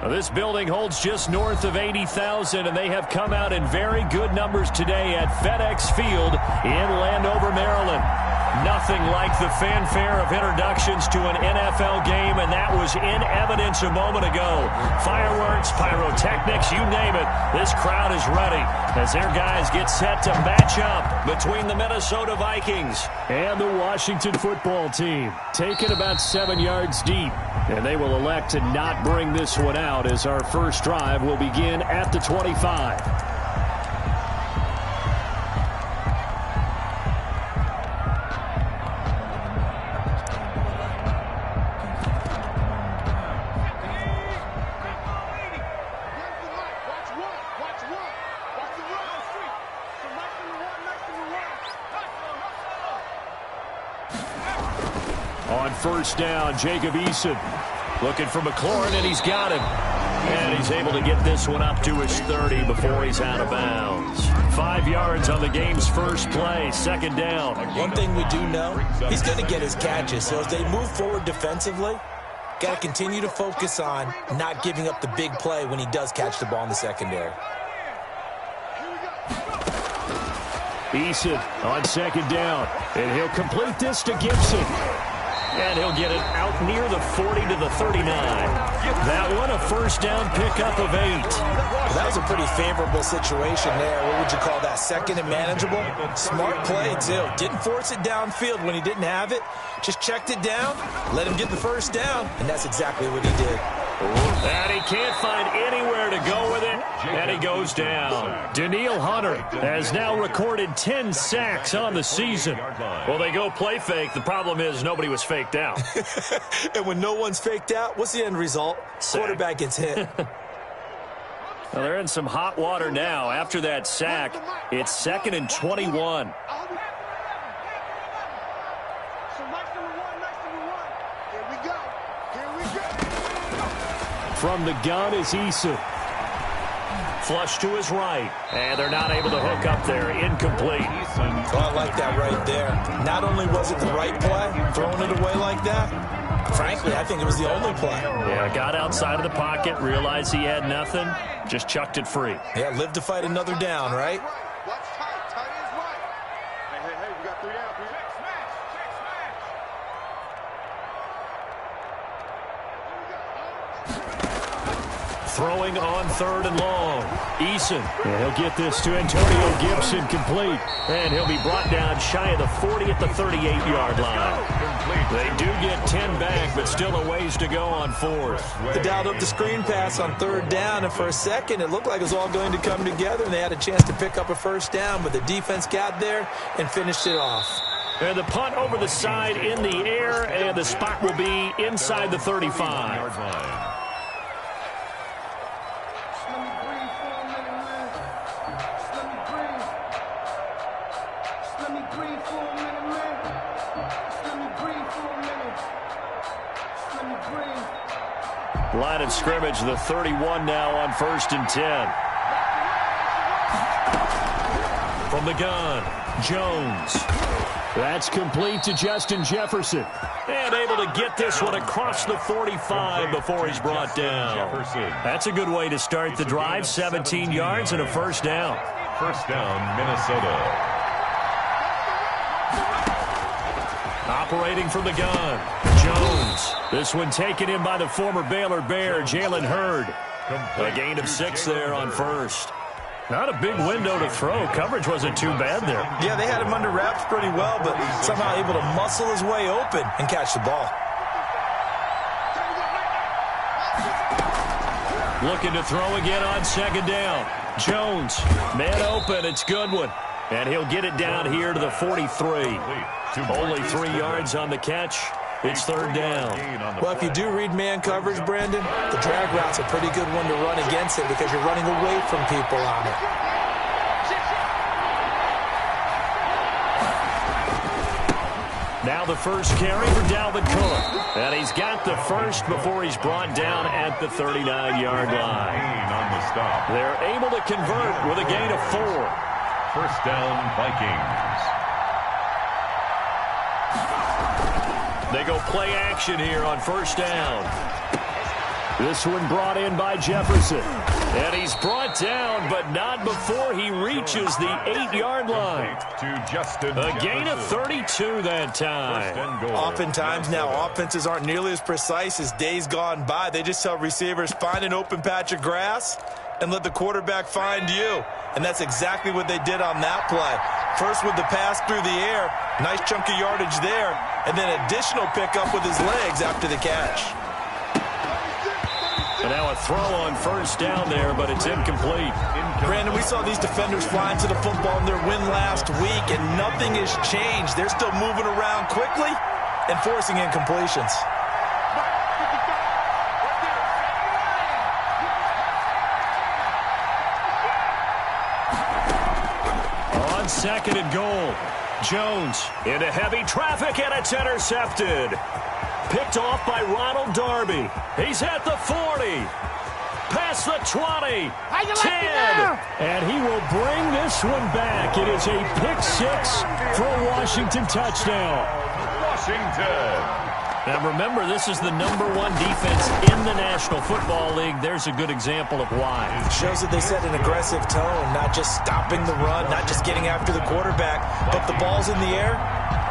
This building holds just north of 80,000, and they have come out in very good numbers today at FedEx Field in Landover, Maryland. Nothing like the fanfare of introductions to an NFL game, and that was in evidence a moment ago. Fireworks, pyrotechnics, you name it. This crowd is ready as their guys get set to match up between the Minnesota Vikings and the Washington football team. Taken about 7 yards deep, and they will elect to not bring this one out as our first drive will begin at the 25. On first down, Jacob Eason looking for McLaurin, and he's got him. And he's able to get this one up to his 30 before he's out of bounds. 5 yards on the game's first play, second down. One thing we do know, he's going to get his catches. So as they move forward defensively, got to continue to focus on not giving up the big play when he does catch the ball in the secondary. Eason on second down, and he'll complete this to Gibson. And he'll get it out near the 40 to the 39. That one, a first down pickup of 8. Well, that was a pretty favorable situation there. What would you call that? Second and manageable? Smart play, too. Didn't force it downfield when he didn't have it. Just checked it down, let him get the first down, and that's exactly what he did. And he can't find anywhere to go with it, and he goes down. Danielle Hunter has now recorded 10 sacks on the season. Well, they go play fake. The problem is nobody was faked out. And when no one's faked out, what's the end result? Sack. Quarterback gets hit. Well, they're in some hot water now. After that sack, it's 2nd and 21. From the gun is Eason. Flush to his right. And they're not able to hook up there. Incomplete. Oh, I like that right there. Not only was it the right play, throwing it away like that, frankly, I think it was the only play. Yeah, got outside of the pocket, realized he had nothing, just chucked it free. Yeah, live to fight another down, right? Throwing on 3rd and long. Eason. And he'll get this to Antonio Gibson complete. And he'll be brought down shy of the 40 at the 38-yard line. They do get 10 back, but still a ways to go on 4th. They dialed up the screen pass on 3rd down, and for a second it looked like it was all going to come together, and they had a chance to pick up a first down, but the defense got there and finished it off. And the punt over the side in the air, and the spot will be inside the 35. Line of scrimmage, the 31 now on 1st and 10. From the gun, Jones. That's complete to Justin Jefferson. And able to get this one across the 45 before he's brought down. That's a good way to start the drive. 17 yards and a first down. First down, Minnesota. Operating from the gun, Jones. This one taken in by the former Baylor Bear, Jalen Hurd. A gain of 6 there on 1st. Not a big window to throw. Coverage wasn't too bad there. Yeah, they had him under wraps pretty well, but somehow able to muscle his way open and catch the ball. Looking to throw again on 2nd down. Jones, man open, it's Goodwin. And he'll get it down here to the 43. Only 3 yards on the catch. It's 3rd down. Well, if you do read man coverage, Brandon, the drag route's a pretty good one to run against it because you're running away from people on it. Now the first carry for Dalvin Cook. And he's got the first before he's brought down at the 39-yard line. They're able to convert with a gain of 4. First down, Vikings. They go play action here on 1st down. This one brought in by Jefferson. And he's brought down, but not before he reaches the 8-yard line. A gain of 32 that time. Oftentimes now, offenses aren't nearly as precise as days gone by. They just tell receivers, find an open patch of grass and let the quarterback find you. And that's exactly what they did on that play. First with the pass through the air, nice chunk of yardage there, and then additional pickup with his legs after the catch. And now a throw on first down there, but it's incomplete. Brandon, we saw these defenders flying to the football in their win last week, and nothing has changed. They're still moving around quickly and forcing incompletions. On second and goal, Jones into heavy traffic, and it's intercepted. Picked off by Ronald Darby. He's at the 40. Past the 20. 10. And he will bring this one back. It is a pick six for a Washington touchdown. Washington. Now remember, this is the #1 defense in the National Football League. There's a good example of why. It shows that they set an aggressive tone, not just stopping the run, not just getting after the quarterback, but the ball's in the air.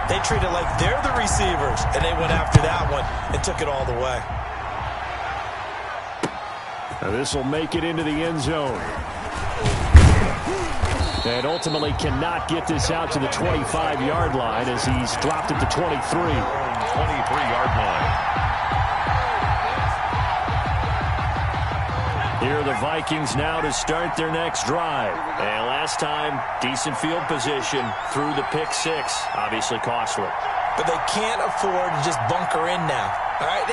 They treat it like they're the receivers, and they went after that one and took it all the way. Now this will make it into the end zone. And ultimately cannot get this out to the 25-yard line as he's dropped at the 23. 23-yard line. Here are the Vikings now to start their next drive. And last time, decent field position through the pick six. Obviously costly. But they can't afford to just bunker in now. All right,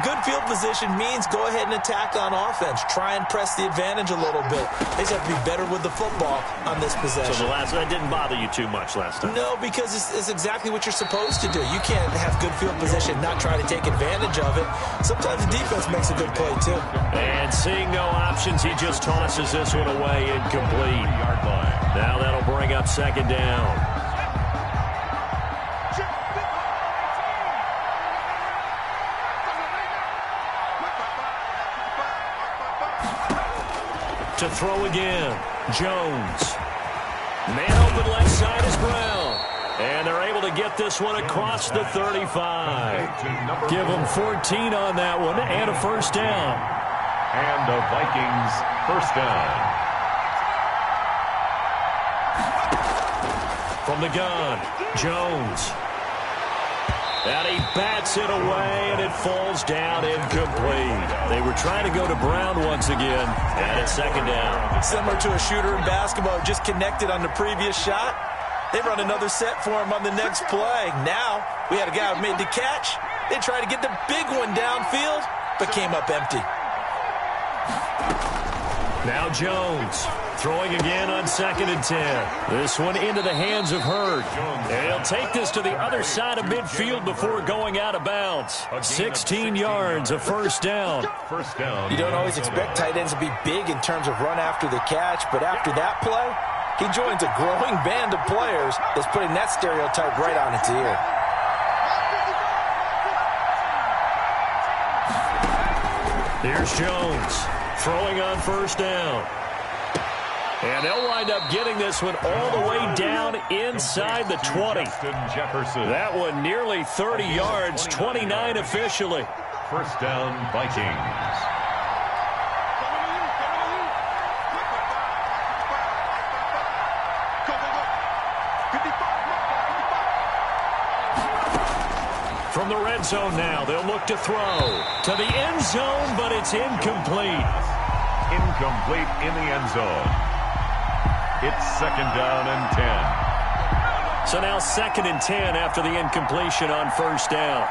good field position means go ahead and attack on offense. Try and press the advantage a little bit. They just have to be better with the football on this possession. So that didn't bother you too much last time? No, because it's exactly what you're supposed to do. You can't have good field position, not try to take advantage of it. Sometimes the defense makes a good play, too. And seeing no options, he just tosses this one away incomplete. Now that'll bring up second down. To throw again, Jones. Man open left side is Brown. And they're able to get this one across the 35. Give them 14 on that one and a first down. And the Vikings first down. From the gun, Jones. And he bats it away, and it falls down incomplete. They were trying to go to Brown once again, and it's second down. Similar to a shooter in basketball, just connected on the previous shot. They run another set for him on the next play. Now, we had a guy who made the catch. They tried to get the big one downfield, but came up empty. Now Jones. Throwing again on second and 10. This one into the hands of Hurd. And he'll take this to the other side of midfield before going out of bounds. 16 yards, a first down. First down. You don't always expect tight ends to be big in terms of run after the catch, but after that play, he joins a growing band of players that's putting that stereotype right on its ear. Here's Jones throwing on first down. And they'll wind up getting this one all the way down inside the 20. That one nearly 30 yards, 29 officially. First down, Vikings. From the red zone now, they'll look to throw to the end zone, but it's incomplete. Incomplete in the end zone. It's second down and 10. So now second and 10 after the incompletion on first down.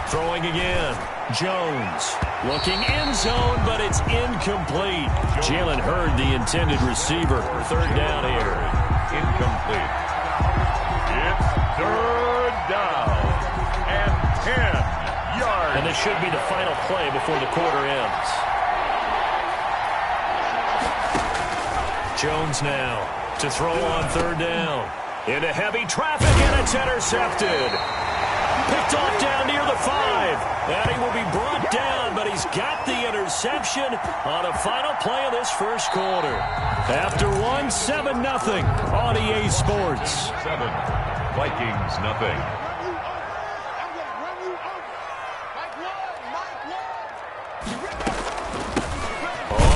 Throwing again. Jones looking end zone, but it's incomplete. Jalen Hurd, the intended receiver. Third down here. Incomplete. It's third down and 10 yards. And this should be the final play before the quarter ends. Jones now to throw on third down. into heavy traffic, and it's intercepted. Picked off down near the 5. And he will be brought down, but he's got the interception on a final play of this first quarter. After one, 7-0 on EA Sports. 7, Vikings nothing.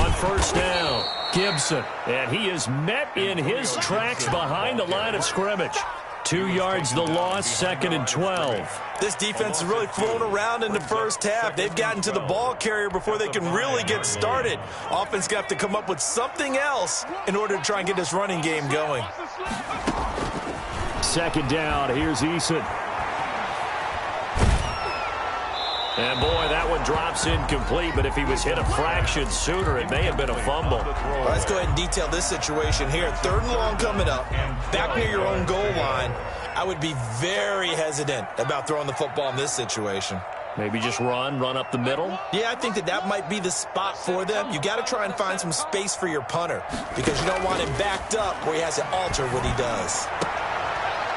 On first down, Gibson. And he is met in his tracks behind the line of scrimmage. 2 yards the loss, 2nd and 12. This defense is really flown around in the first half. They've gotten to the ball carrier before they can really get started. Offense got to come up with something else in order to try and get this running game going. 2nd down, here's Eason. And boy, that one drops incomplete, but if he was hit a fraction sooner, it may have been a fumble. Well, let's go ahead and detail this situation here. 3rd and long coming up, back near your own goal line. I would be very hesitant about throwing the football in this situation. Maybe just run up the middle? Yeah, I think that might be the spot for them. You got to try and find some space for your punter because you don't want him backed up where he has to alter what he does.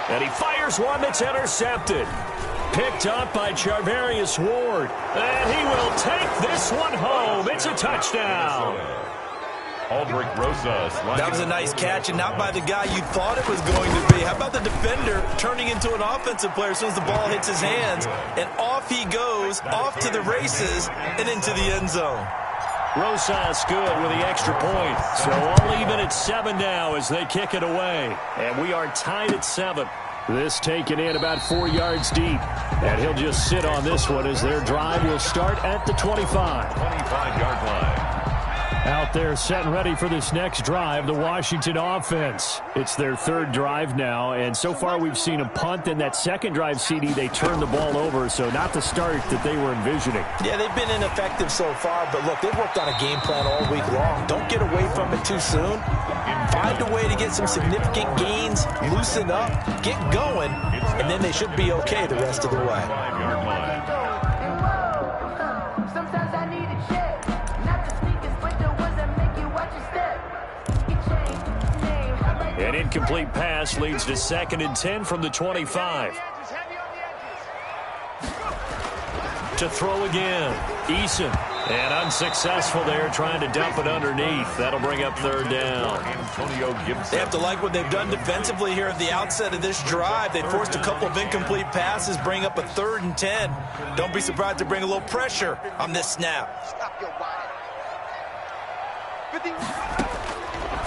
And he fires one that's intercepted. Picked up by Charvarius Ward. And he will take this one home. It's a touchdown. Aldrich Rosas. That was a nice catch, and not by the guy you thought it was going to be. How about the defender turning into an offensive player as soon as the ball hits his hands, and off he goes, off to the races, and into the end zone. Rosas good with the extra point. So all even at 7 now as they kick it away. And we are tied at 7. This taken in about 4 yards deep. And he'll just sit on this one as their drive will start at the 25. 25-yard line. Out there set and ready for this next drive, the Washington offense. It's their 3rd drive now, and so far we've seen a punt. In that 2nd drive, CD, they turned the ball over, so not the start that they were envisioning. Yeah, they've been ineffective so far, but look, they've worked on a game plan all week long. Don't get away from it too soon. Find a way to get some significant gains, loosen up, get going, and then they should be okay the rest of the way. 5-yard line. An incomplete pass leads to 2nd and 10 from the 25. To throw again, Eason. And unsuccessful there, trying to dump it underneath. That'll bring up 3rd down. Antonio Gibson. They have to like what they've done defensively here at the outset of this drive. They forced a couple of incomplete passes, bring up a 3rd and 10. Don't be surprised to bring a little pressure on this snap.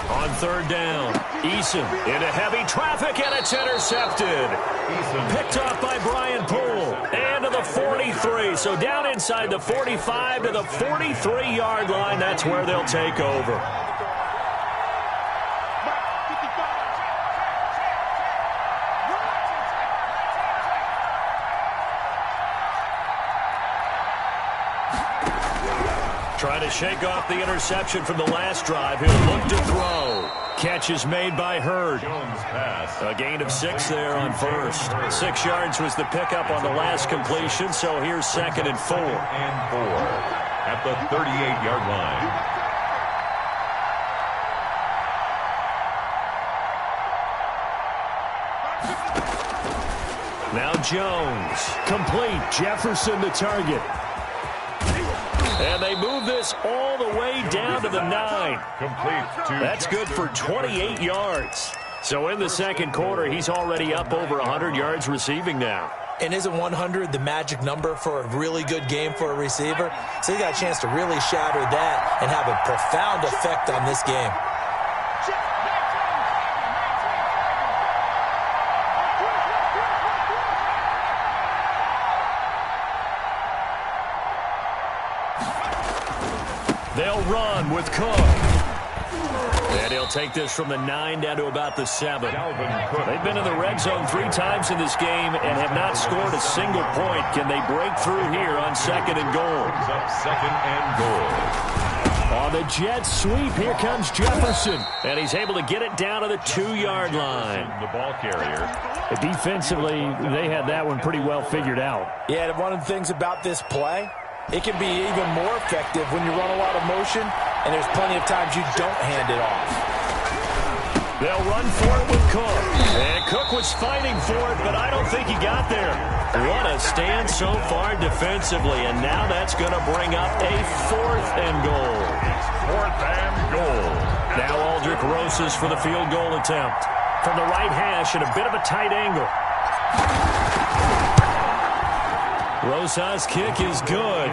On 3rd down, Eason into heavy traffic, and it's intercepted. Picked off by Brian Poole. And to the 43. So down inside the 45 to the 43-yard line. That's where they'll take over. Trying to shake off the interception from the last drive. He'll look to throw. Catch is made by Hurd. A gain of 6 there on first. 6 yards was the pickup on the last completion, so here's 2nd and 4. 2nd and 4 at the 38-yard line. Now Jones. Complete. Jefferson the target. And they move this all the way down to the 9. Complete. That's good for 28 yards. So in the 2nd quarter, he's already up over 100 yards receiving now. And isn't 100 the magic number for a really good game for a receiver? So he got a chance to really shatter that and have a profound effect on this game. They'll run with Cook. And he'll take this from the 9 down to about the 7. They've been in the red zone 3 times in this game and have not scored a single point. Can they break through here on 2nd and goal? 2nd and goal. On the jet sweep, here comes Jefferson. And he's able to get it down to the 2-yard line. The ball carrier. Defensively, they had that one pretty well figured out. Yeah, one of the things about this play, it can be even more effective when you run a lot of motion, and there's plenty of times you don't hand it off. They'll run for it with Cook. And Cook was fighting for it, but I don't think he got there. What a stand so far defensively, and now that's going to bring up a 4th and goal. It's 4th and goal. Now Aldrich Rosas for the field goal attempt. From the right hash at a bit of a tight angle. Rosas' kick is good.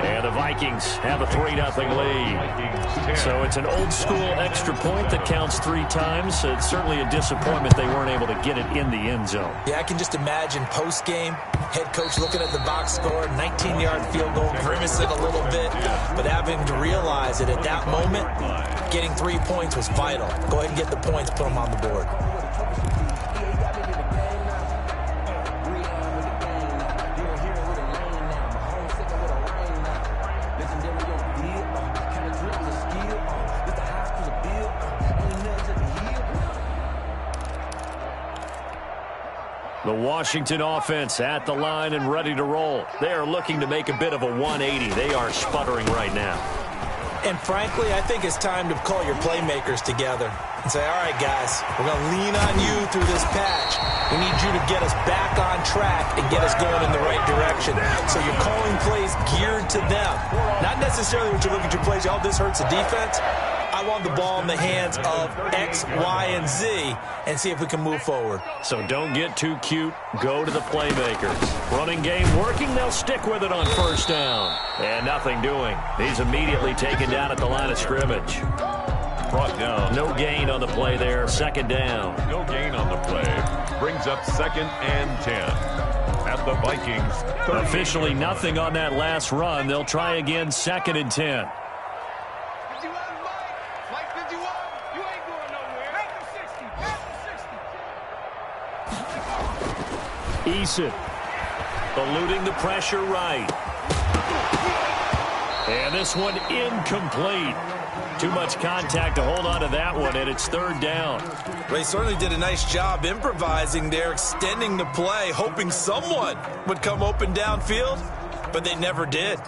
And the Vikings have a 3-0 lead. So it's an old-school extra point that counts 3 times. So it's certainly a disappointment they weren't able to get it in the end zone. Yeah, I can just imagine post-game, head coach looking at the box score, 19-yard field goal, grimacing a little bit, but having to realize that at that moment, getting 3 points was vital. Go ahead and get the points, put them on the board. The Washington offense at the line and ready to roll. They are looking to make a bit of a 180. They are sputtering right now. And frankly, I think it's time to call your playmakers together and say, all right, guys, we're going to lean on you through this patch. We need you to get us back on track and get us going in the right direction. So you're calling plays geared to them. Not necessarily when you look at your plays, oh, this hurts the defense. I want the ball in the hands of X, Y, and Z and see if we can move forward. So don't get too cute. Go to the playmakers. Running game working. They'll stick with it on 1st down. And nothing doing. He's immediately taken down at the line of scrimmage. Brought down. No gain on the play there. 2nd down. No gain on the play. Brings up 2nd and 10. At the Vikings. 30. Officially nothing on that last run. They'll try again 2nd and 10. Eason eluding the pressure right. And this one incomplete. Too much contact to hold on to that one, and it's 3rd down. They certainly did a nice job improvising there, extending the play, hoping someone would come open downfield, but they never did.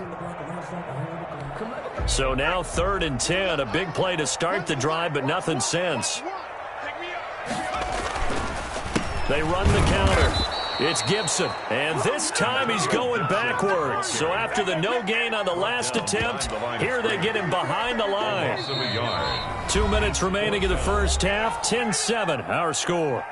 So now 3rd and 10, a big play to start the drive, but nothing since. They run the counter. It's Gibson, and this time he's going backwards. So after the no gain on the last attempt, here they get him behind the line. 2 minutes remaining in the first half, 10-7, our score.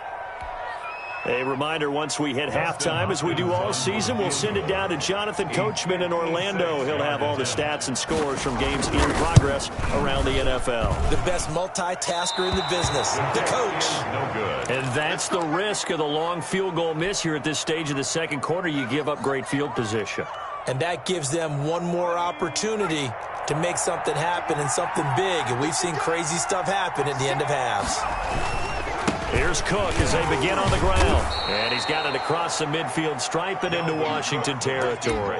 A reminder, once we hit halftime, as we do all season, we'll send it down to Jonathan Coachman in Orlando. He'll have all the stats and scores from games in progress around the NFL. The best multitasker in the business, the coach. No good. And that's the risk of the long field goal miss here at this stage of the 2nd quarter. You give up great field position. And that gives them one more opportunity to make something happen and something big. And we've seen crazy stuff happen at the end of halves. Here's Cook as they begin on the ground. And he's got it across the midfield stripe and into Washington territory.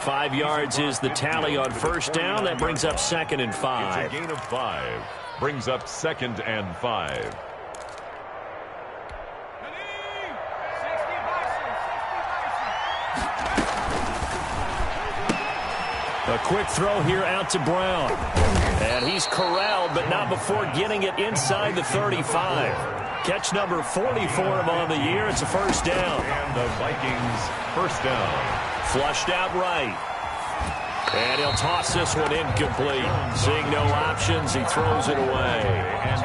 5 yards is the tally on 1st down. That brings up 2nd and 5. It's a gain of 5. Brings up 2nd and 5. A quick throw here out to Brown. And he's corralled, but not before getting it inside the 35. Catch number 44 of him on the year. It's a 1st down. And the Vikings 1st down. Flushed out right. And he'll toss this one incomplete. Seeing no options, he throws it away.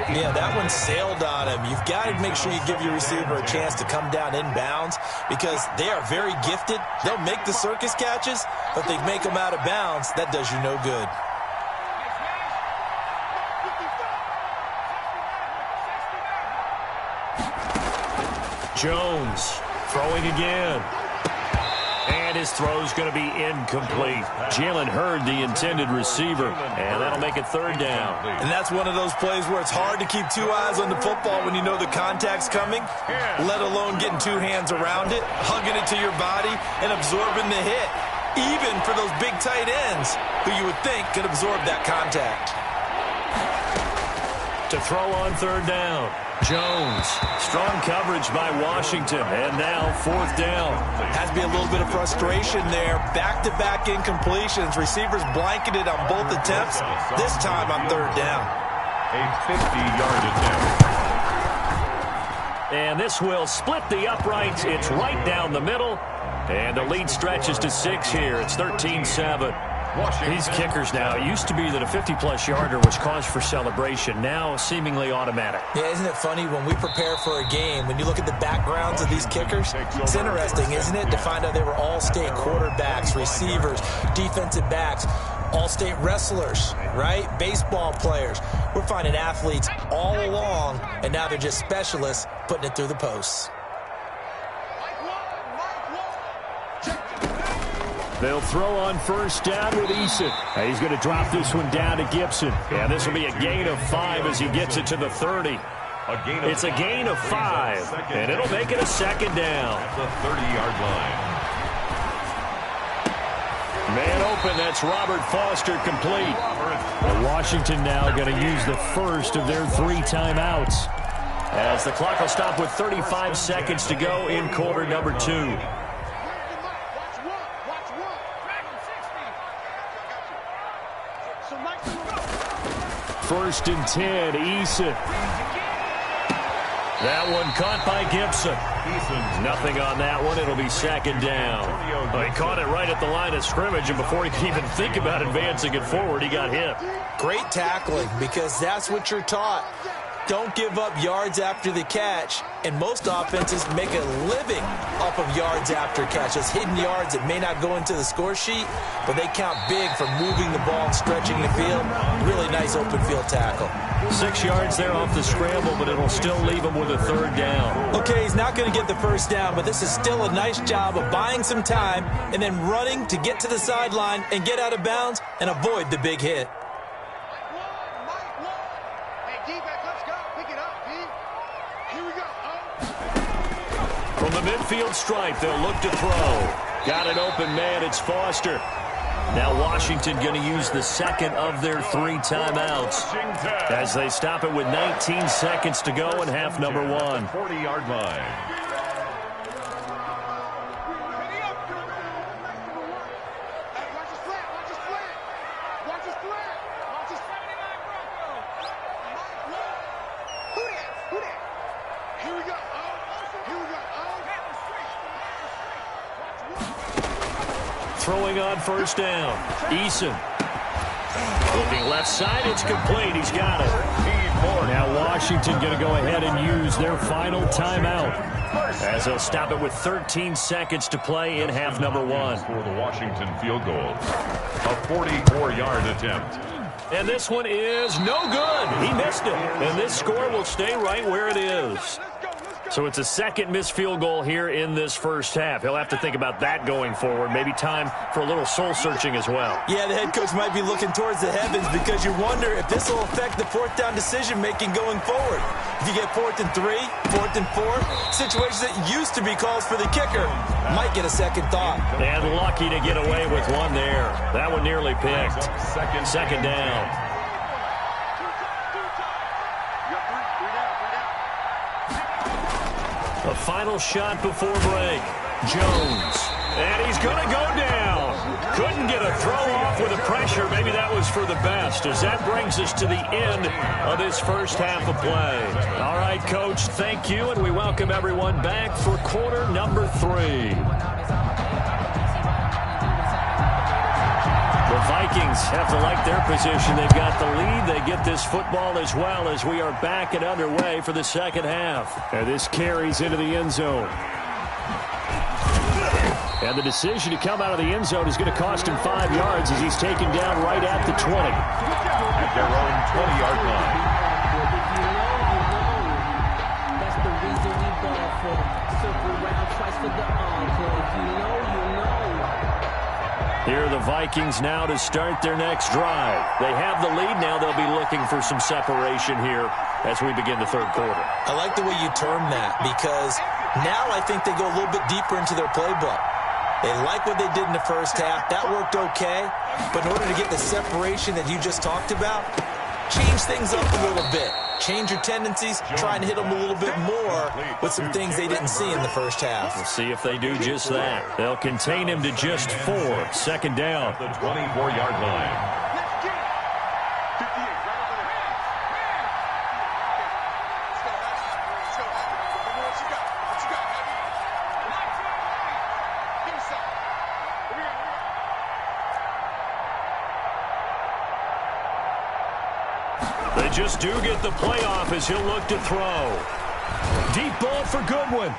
Yeah, that one sailed on him. You've got to make sure you give your receiver a chance to come down inbounds because they are very gifted. They'll make the circus catches, but if they make them out of bounds, that does you no good. Jones throwing again. And his throw's going to be incomplete. Jalen Hurd, the intended receiver, and that'll make it 3rd down. And that's one of those plays where it's hard to keep 2 eyes on the football when you know the contact's coming, let alone getting 2 hands around it, hugging it to your body, and absorbing the hit, even for those big tight ends who you would think could absorb that contact. To throw on 3rd down. Jones, strong coverage by Washington, and now 4th down. Has to be a little bit of frustration there. Back-to-back incompletions. Receivers blanketed on both attempts, this time on 3rd down. A 50-yard attempt. And this will split the uprights. It's right down the middle. And the lead stretches to 6 here. It's 13-7. These kickers now, it used to be that a 50-plus yarder was cause for celebration. Now seemingly automatic. Yeah, isn't it funny when we prepare for a game, when you look at the backgrounds of these kickers, it's interesting, isn't it, to find out they were all-state quarterbacks, receivers, defensive backs, all-state wrestlers, right? Baseball players. We're finding athletes all along, and now they're just specialists putting it through the posts. They'll throw on first down with Eason. He's going to drop this one down to Gibson. Yeah, this will be a gain of 5 as he gets it to the 30. It's a gain of 5, and it'll make it a second down. At the 30-yard line. Man open, that's Robert Foster complete. And Washington now going to use the first of their 3 timeouts, as the clock will stop with 35 seconds to go in quarter number 2. First and 10, Eason. That one caught by Gibson. Nothing on that one. It'll be second down. Well, he caught it right at the line of scrimmage, and before he could even think about advancing it forward, he got hit. Great tackling, because that's what you're taught. Don't give up yards after the catch, and most offenses make a living off of yards after catches. Hidden yards that may not go into the score sheet, but they count big for moving the ball and stretching the field. Really nice open field tackle. 6 yards there off the scramble, but it'll still leave him with a third down. Okay, he's not going to get the first down, but this is still a nice job of buying some time and then running to get to the sideline and get out of bounds and avoid the big hit. From the midfield stripe, they'll look to throw. Got an open man, it's Foster. Now Washington going to use the second of their 3 timeouts as they stop it with 19 seconds to go in half number 1. 40-yard line. Throwing on first down. Eason. Looking left side, it's complete. He's got it. Now Washington going to go ahead and use their final timeout, as they'll stop it with 13 seconds to play in half number 1. For the Washington field goal. A 44-yard attempt. And this one is no good. He missed it. And this score will stay right where it is. So it's a second missed field goal here in this first half. He'll have to think about that going forward. Maybe time for a little soul-searching as well. Yeah, the head coach might be looking towards the heavens, because you wonder if this will affect the fourth down decision-making going forward. If you get 4th and 3, 4th and 4, situations that used to be calls for the kicker might get a second thought. And lucky to get away with one there. That one nearly picked. Second down. A final shot before break. Jones. And he's going to go down. Couldn't get a throw off with the pressure. Maybe that was for the best, as that brings us to the end of this first half of play. All right, Coach, thank you, and we welcome everyone back for quarter number 3. The Vikings have to like their position. They've got the lead. They get this football as well, as we are back and underway for the second half. And this carries into the end zone. And the decision to come out of the end zone is going to cost him 5 yards, as he's taken down right at the 20. At their own 20-yard line. That's the reason we ball for. Circle round twice for the encore. If you know, you know. Here are the Vikings now to start their next drive. They have the lead now. They'll be looking for some separation here as we begin the third quarter. I like the way you term that, because now I think they go a little bit deeper into their playbook. They like what they did in the first half. That worked okay. But in order to get the separation that you just talked about, change things up a little bit. Change your tendencies, try and hit them a little bit more with some things they didn't see in the first half. We'll see if they do just that. They'll contain him to just 4. Second down. The 24-yard line. They just do get the playoff as he'll look to throw. Deep ball for Goodwin.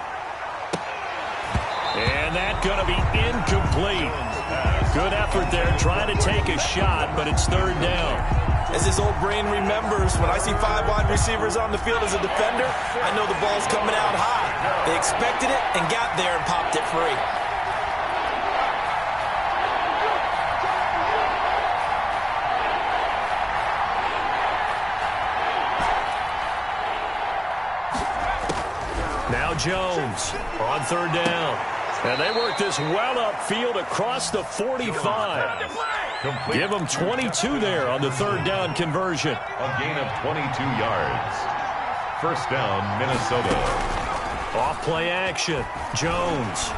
And that's going to be incomplete. Good effort there trying to take a shot, but it's third down. As his old brain remembers, when I see 5 wide receivers on the field as a defender, I know the ball's coming out high. They expected it and got there and popped it free. Now Jones on third down. And they work this well upfield across the 45. Give them 22 there on the third down conversion. A gain of 22 yards. First down, Minnesota. Off play action. Jones.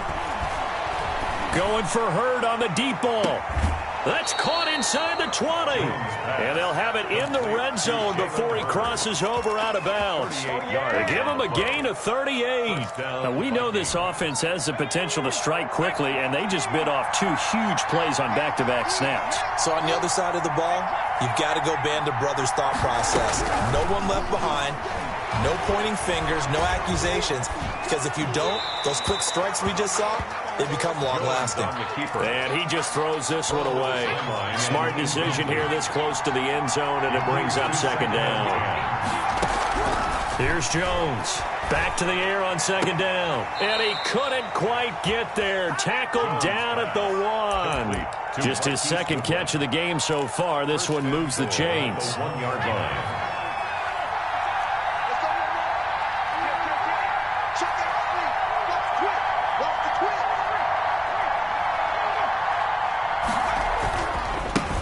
Going for Hurd on the deep ball. That's caught inside the 20. And they'll have it in the red zone before he crosses over out of bounds. They give him a gain of 38. Now, we know this offense has the potential to strike quickly, and they just bit off 2 huge plays on back-to-back snaps. So on the other side of the ball, you've got to go band of brothers thought process. No one left behind. No pointing fingers, no accusations, because if you don't, those quick strikes we just saw, they become long-lasting. And he just throws this one away. Smart decision here this close to the end zone, and it brings up second down. Here's Jones. Back to the air on second down. And he couldn't quite get there. Tackled down at the 1. Just his second catch of the game so far. This one moves the chains. 1 yard line.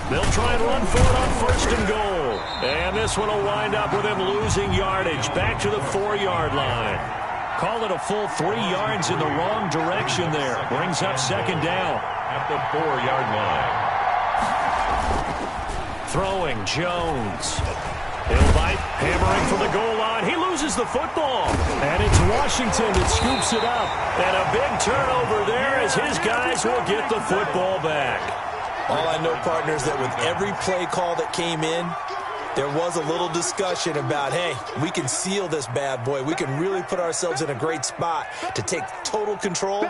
They'll try and run for it on first and goal. And this one will wind up with him losing yardage back to the 4-yard line. Call it a full 3 yards in the wrong direction there. Brings up second down. At the 4-yard line. Throwing Jones. He'll bite, hammering for the goal line. He loses the football. And it's Washington that scoops it up. And a big turnover there as his guys will get the football back. All I know, partner, is that with every play call that came in, there was a little discussion about, hey, we can seal this bad boy. We can really put ourselves in a great spot to take total control,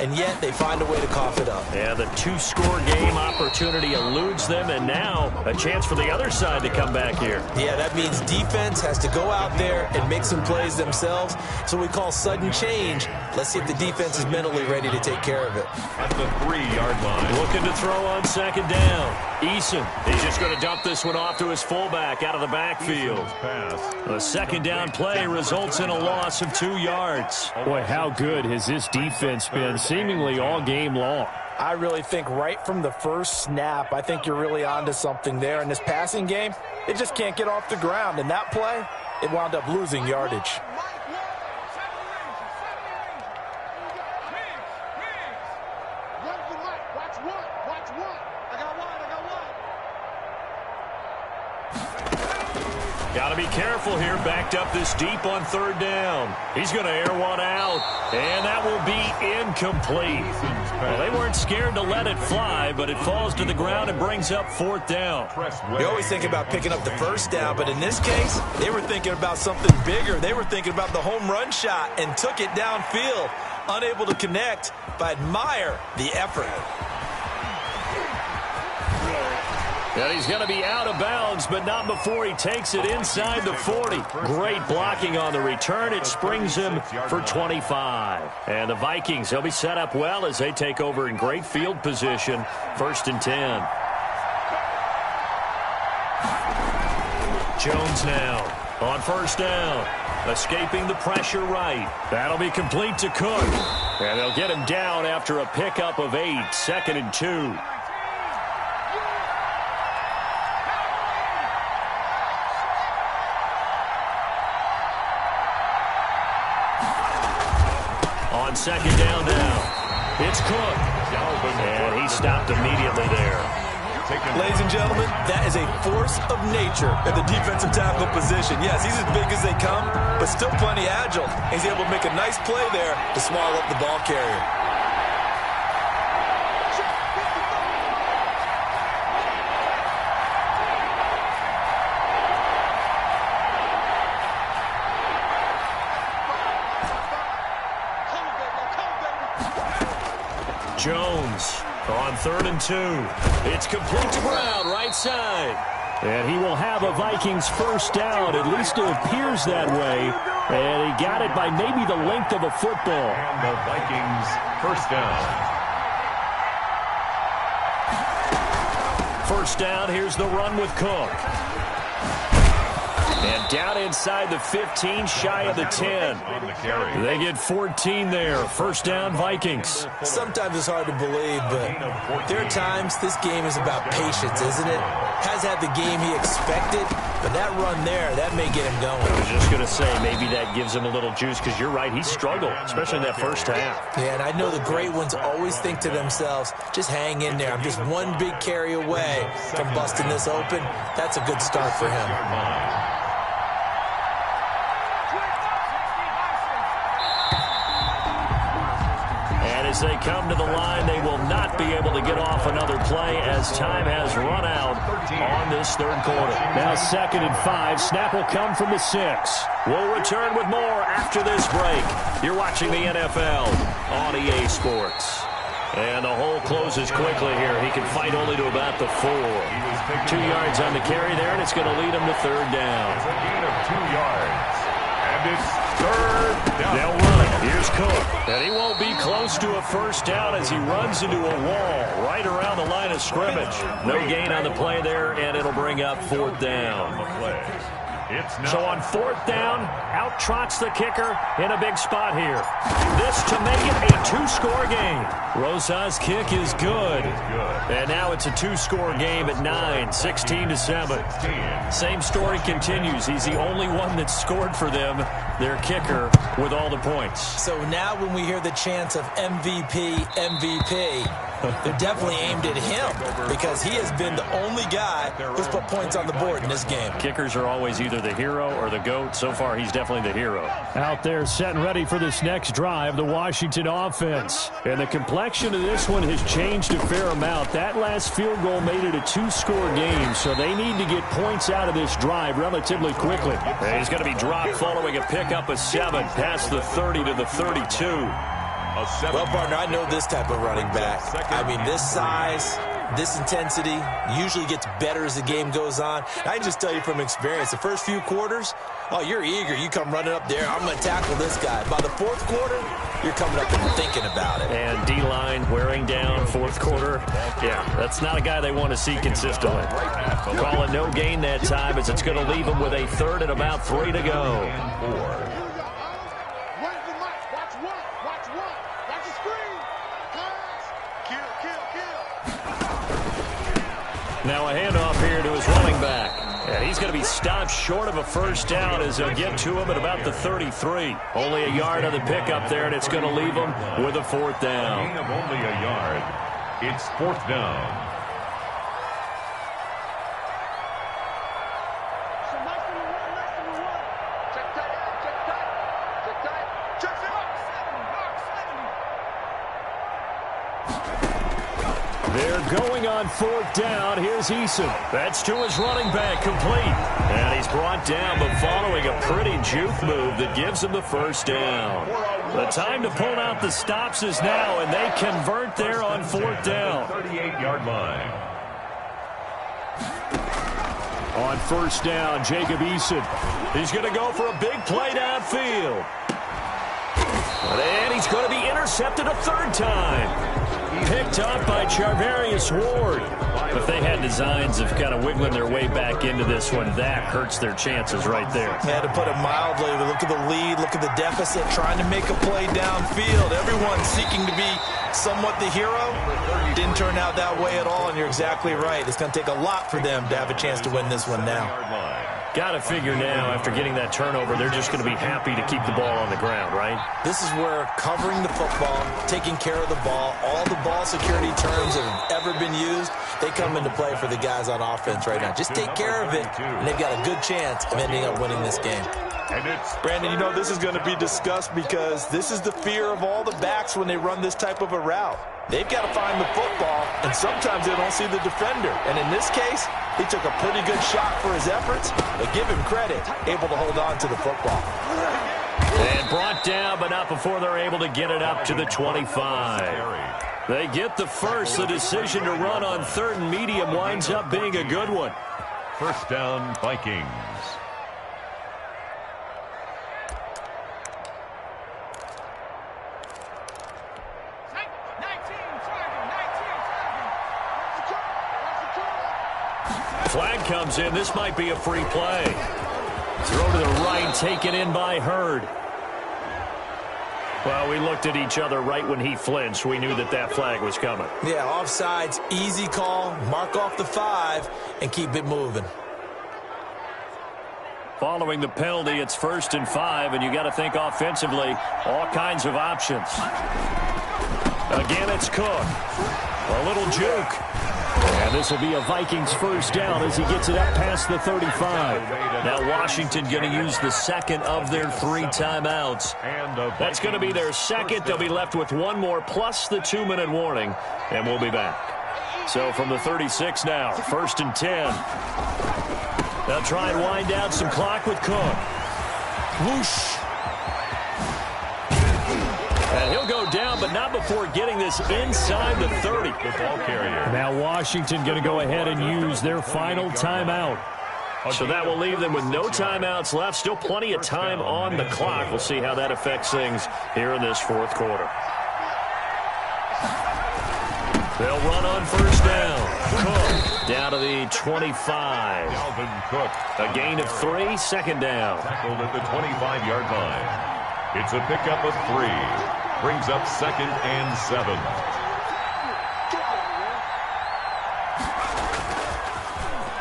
and yet they find a way to cough it up. Yeah, the 2-score game opportunity eludes them, and now a chance for the other side to come back here. Yeah, that means defense has to go out there and make some plays themselves. So we call sudden change. Let's see if the defense is mentally ready to take care of it. At the 3-yard line. Looking to throw on second down. Eason, he's just going to dump this one off to his fullback out of the backfield. A second down play results in a loss of 2 yards. Boy, how good has this defense been seemingly all game long? I really think right from the first snap, I think you're really onto something there. In this passing game, it just can't get off the ground. And that play, it wound up losing yardage. Got to be careful here, backed up this deep on third down. He's going to air one out, and that will be incomplete. Well, they weren't scared to let it fly, but it falls to the ground and brings up fourth down. You always think about picking up the first down, but in this case, they were thinking about something bigger. They were thinking about the home run shot and took it downfield. Unable to connect, but admire the effort. And he's going to be out of bounds, but not before he takes it inside the 40. Great blocking on the return. It springs him for 25. And the Vikings, they'll be set up well as they take over in great field position. First and 10. Jones now on first down. Escaping the pressure right. That'll be complete to Cook. And they'll get him down after a pickup of 8. Second and 2. Second down now. It's Cook. And he stopped immediately there. Ladies and gentlemen, that is a force of nature at the defensive tackle position. Yes, he's as big as they come, but still plenty agile. He's able to make a nice play there to swallow up the ball carrier. Jones on 3rd and 2. It's complete to Brown, right side. And he will have a Vikings first down. At least it appears that way. And he got it by maybe the length of a football. And the Vikings first down. First down, here's the run with Cook. And down inside the 15, shy of the 10. They get 14 there. First down, Vikings. Sometimes it's hard to believe, but there are times this game is about patience, isn't it? Has had the game he expected, but that run there, that may get him going. I was just going to say, maybe that gives him a little juice, because you're right, he struggled, especially in that first half. Yeah, and I know the great ones always think to themselves, just hang in there. I'm just one big carry away from busting this open. That's a good start for him. As they come to the line, they will not be able to get off another play as time has run out on this third quarter. Now 2nd and 5. Snap will come from the 6. We'll return with more after this break. You're watching the NFL on EA Sports. And the hole closes quickly here. He can fight only to about the 4. 2 yards on the carry there, and it's going to lead him to 3rd down. It's a gain of 2 yards. And it's 3rd down. They'll run it. Here's Cook. And he won't be close to a first down as he runs into a wall right around the line of scrimmage. No gain on the play there, and it'll bring up 4th down. So on 4th down, out trots the kicker in a big spot here. This to make it a 2-score game. Rosa's kick is good. And now it's a 2-score game at 9, 16-7. Same story continues. He's the only one that scored for them, their kicker, with all the points. So now when we hear the chants of MVP, MVP, they're definitely aimed at him because he has been the only guy who's put points on the board in this game. Kickers are always either the hero or the GOAT. So far, he's definitely the hero. Out there set and ready for this next drive, the Washington offense. And the complexion of this one has changed a fair amount. That last field goal made it a 2-score game, so they need to get points out of this drive relatively quickly. And he's going to be dropped following a pickup of 7 past the 30 to the 32. Well, partner, I know this type of running back. I mean, this size, this intensity usually gets better as the game goes on. I can just tell you from experience, the first few quarters, oh, you're eager. You come running up there. I'm going to tackle this guy. By the 4th quarter, you're coming up and thinking about it. And D-line wearing down 4th quarter. Yeah, that's not a guy they want to see consistently. Call it no gain that time as it's going to leave him with a 3rd and about 3 to go. Now a handoff here to his running back. And he's going to be stopped short of a first down as they'll get to him at about the 33. Only a yard on the pickup there, and it's going to leave him with a 4th down. Gain of only a yard. It's 4th down. They're going on 4th down. Here's Eason. That's to his running back, complete. And he's brought down, but following a pretty juke move that gives him the first down. The time to pull out the stops is now, and they convert there on 4th down. 38-yard line. On first down, Jacob Eason. He's going to go for a big play downfield. And he's going to be intercepted a 3rd time. Picked up by Charvarius Ward. If they had designs of kind of wiggling their way back into this one, that hurts their chances right there. Yeah, to put it mildly, look at the lead, look at the deficit, trying to make a play downfield. Everyone seeking to be somewhat the hero. Didn't turn out that way at all, and you're exactly right. It's going to take a lot for them to have a chance to win this one now. Got to figure now, after getting that turnover, they're just going to be happy to keep the ball on the ground, right? This is where covering the football, taking care of the ball, all the ball security terms that have ever been used, they come into play for the guys on offense right now. Just take care of it, and they've got a good chance of ending up winning this game. Brandon, you know this is going to be discussed because this is the fear of all the backs when they run this type of a route. They've got to find the football, and sometimes they don't see the defender. And in this case, he took a pretty good shot for his efforts, but give him credit, able to hold on to the football. And brought down, but not before they're able to get it up to the 25. They get the first. The decision to run on 3rd and medium winds up being a good one. First down, Vikings. Flag comes in. This might be a free play. Throw to the right, taken in by Hurd. Well, we looked at each other right when he flinched. We knew that that flag was coming. Yeah, offsides, easy call. Mark off the 5 and keep it moving. Following the penalty, it's 1st and 5, and you got to think offensively, all kinds of options. Again, it's Cook. A little juke. And this will be a Vikings first down as he gets it up past the 35. Now Washington going to use the second of their 3 timeouts. That's going to be their second. They'll be left with 1 more plus the 2-minute warning, and we'll be back. So from the 36 now, 1st and 10. They'll try and wind down some clock with Cook. Whoosh. And he'll go down, but not before getting this inside the 30. Ball carrier. Now Washington going to go ahead and use their final timeout. So that will leave them with no timeouts left. Still plenty of time on the clock. We'll see how that affects things here in this 4th quarter. They'll run on 1st down. Cook down to the 25. Dalvin Cook. A gain of 3, 2nd down. Tackled at the 25-yard line. It's a pickup of 3. Brings up 2nd and 7.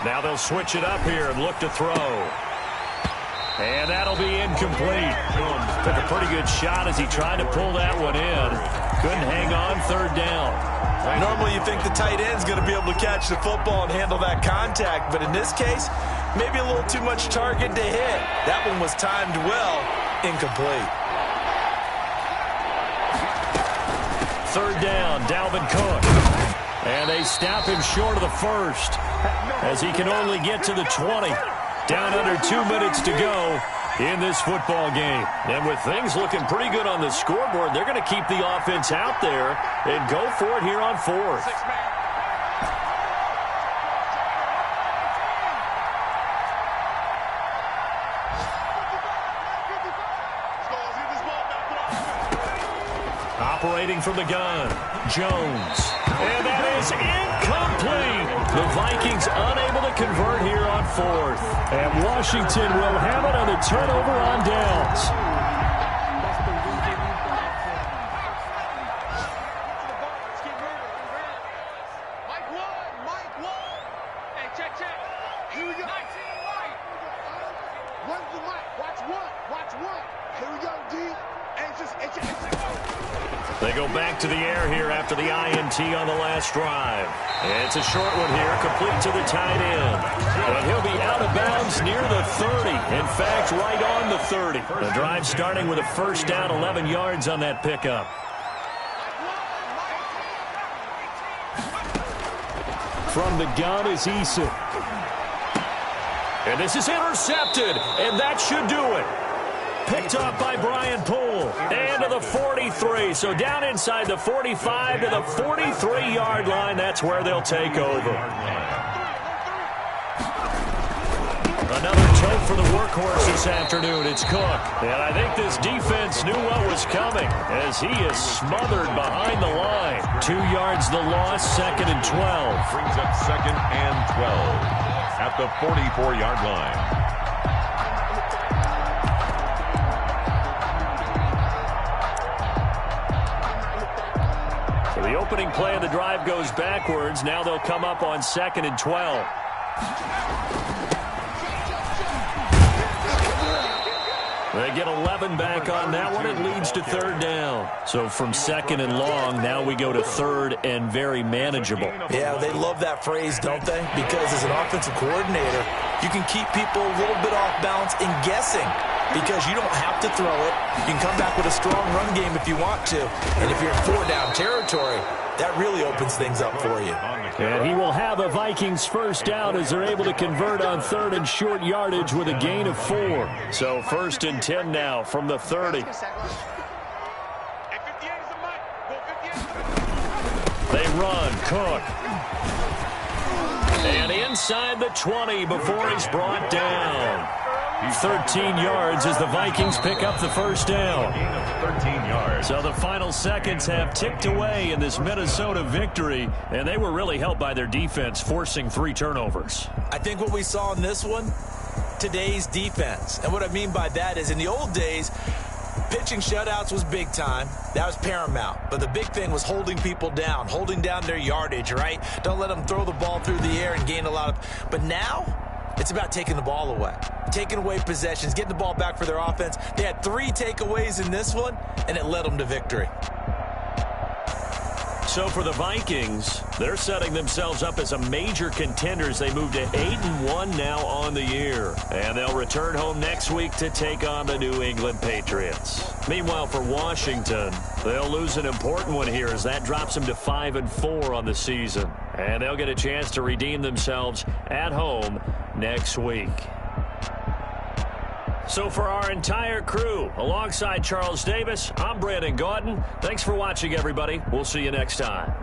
Now they'll switch it up here and look to throw. And that'll be incomplete. Took a pretty good shot as he tried to pull that one in. Couldn't hang on 3rd down. Normally you think the tight end's going to be able to catch the football and handle that contact, but in this case, maybe a little too much target to hit. That one was timed well, incomplete. 3rd down, Dalvin Cook. And they stop him short of the 1st as he can only get to the 20. Down under 2 minutes to go in this football game. And with things looking pretty good on the scoreboard, they're going to keep the offense out there and go for it here on 4th. Operating from the gun, Jones. And that is incomplete. The Vikings unable to convert here on 4th. And Washington will have it on the turnover on downs. They go back to the air here after the INT on the last drive. It's a short one here, complete to the tight end. And he'll be out of bounds near the 30. In fact, right on the 30. The drive starting with a 1st down, 11 yards on that pickup. From the gun is Eason. And this is intercepted, and that should do it. Picked up by Brian Poole. And to the 43. So down inside the 45 to the 43-yard line. That's where they'll take over. Another tote for the workhorse this afternoon. It's Cook. And I think this defense knew what was coming as he is smothered behind the line. 2 yards the loss, 2nd and 12. Brings up 2nd and 12 at the 44-yard line. The opening play of the drive goes backwards. Now they'll come up on 2nd and 12. They get 11 back on that one. It leads to 3rd down. So from 2nd and long, now we go to 3rd and very manageable. Yeah, they love that phrase, don't they? Because as an offensive coordinator, you can keep people a little bit off balance and guessing because you don't have to throw it. You can come back with a strong run game if you want to. And if you're in 4-down territory, that really opens things up for you. And he will have a Vikings first down as they're able to convert on 3rd and short yardage with a gain of 4. So 1st and 10 now from the 30. They run. Cook. And inside the 20 before he's brought down. 13 yards as the Vikings pick up the first down. 13 yards. So the final seconds have ticked away in this Minnesota victory, and they were really helped by their defense, forcing 3 turnovers. I think what we saw in this one, today's defense. And what I mean by that is in the old days, pitching shutouts was big time. That was paramount. But the big thing was holding people down, holding down their yardage, right? Don't let them throw the ball through the air and gain a lot of... But now, it's about taking the ball away. Taking away possessions, getting the ball back for their offense. They had 3 takeaways in this one, and it led them to victory. So for the Vikings, they're setting themselves up as a major contender as they move to 8-1 now on the year. And they'll return home next week to take on the New England Patriots. Meanwhile, for Washington, they'll lose an important one here as that drops them to 5-4 on the season. And they'll get a chance to redeem themselves at home next week. So for our entire crew, alongside Charles Davis, I'm Brandon Gaudin. Thanks for watching, everybody. We'll see you next time.